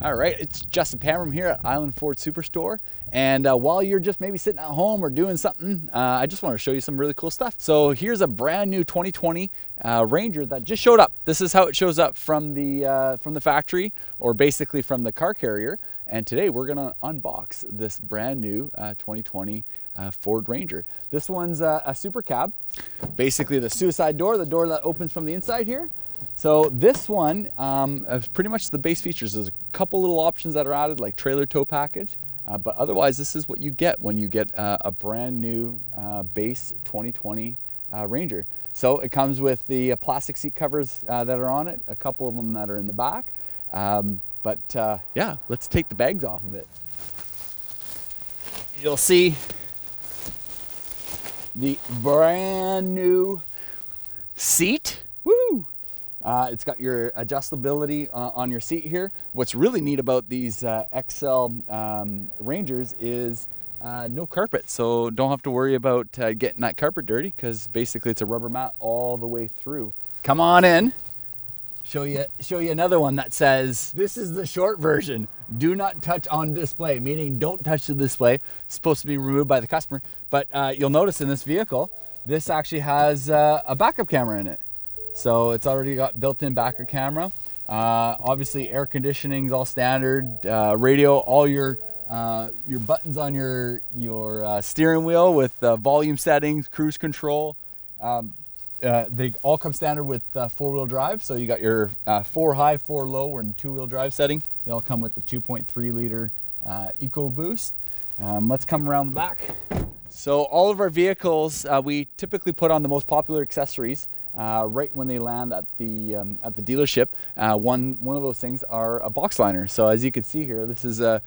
All right, it's Justin Pamram here at Island Ford Superstore, and while you're just maybe sitting at home or doing something, I just want to show you some really cool stuff. So here's a brand new 2020 Ranger that just showed up. This is how it shows up from the factory, or basically from the car carrier. And today we're gonna unbox this brand new 2020 Ford Ranger. This one's a super cab, basically the suicide door, the door that opens from the inside here. So this one is pretty much the base features. There's a couple little options that are added, like trailer tow package, but otherwise this is what you get when you get a brand new base 2020 Ranger. So it comes with the plastic seat covers that are on it, a couple of them that are in the back. Yeah, let's take the bags off of it. You'll see the brand new seat. Woo! It's got your adjustability on your seat here. What's really neat about these XL Rangers is no carpet, so don't have to worry about getting that carpet dirty, because basically it's a rubber mat all the way through. Come on in. Show you another one that says, this is the short version. Do not touch on display, meaning don't touch the display. It's supposed to be removed by the customer. But you'll notice in this vehicle, this actually has a backup camera in it. So it's already got built-in backup camera. Obviously air conditioning's all standard. Radio, all your buttons on your steering wheel with volume settings, cruise control. They all come standard with four-wheel drive. So you got your 4 high, 4 low, and 2-wheel drive setting. They all come with the 2.3 liter EcoBoost. Let's come around the back. So all of our vehicles, we typically put on the most popular accessories right when they land at the dealership. One of those things are a box liner. So as you can see here, this is a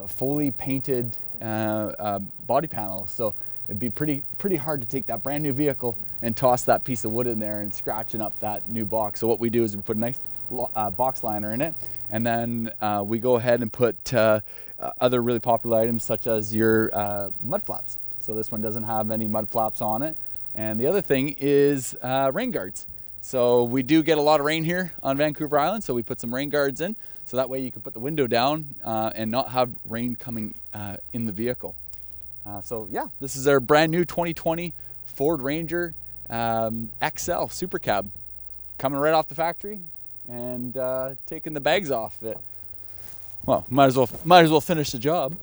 fully painted body panel. So it'd be pretty hard to take that brand new vehicle and toss that piece of wood in there and scratching up that new box. So what we do is we put a nice box liner in it, and then we go ahead and put other really popular items such as your mud flaps. So this one doesn't have any mud flaps on it. And the other thing is rain guards. So we do get a lot of rain here on Vancouver Island, so we put some rain guards in, so that way you can put the window down and not have rain coming in the vehicle. So yeah, this is our brand new 2020 Ford Ranger XL Super Cab, coming right off the factory and taking the bags off it. Well, might as well finish the job.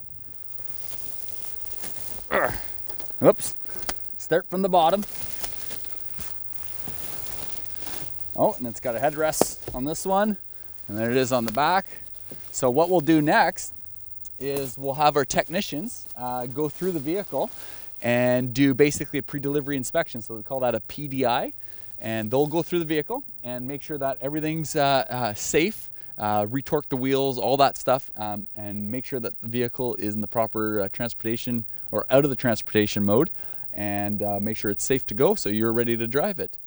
Oops. Start from the bottom. Oh, and it's got a headrest on this one, and there it is on the back. So what we'll do next is we'll have our technicians go through the vehicle and do basically a pre-delivery inspection. So we call that a PDI, and they'll go through the vehicle and make sure that everything's safe, retorque the wheels, all that stuff, and make sure that the vehicle is in the proper transportation or out of the transportation mode, and make sure it's safe to go so you're ready to drive it.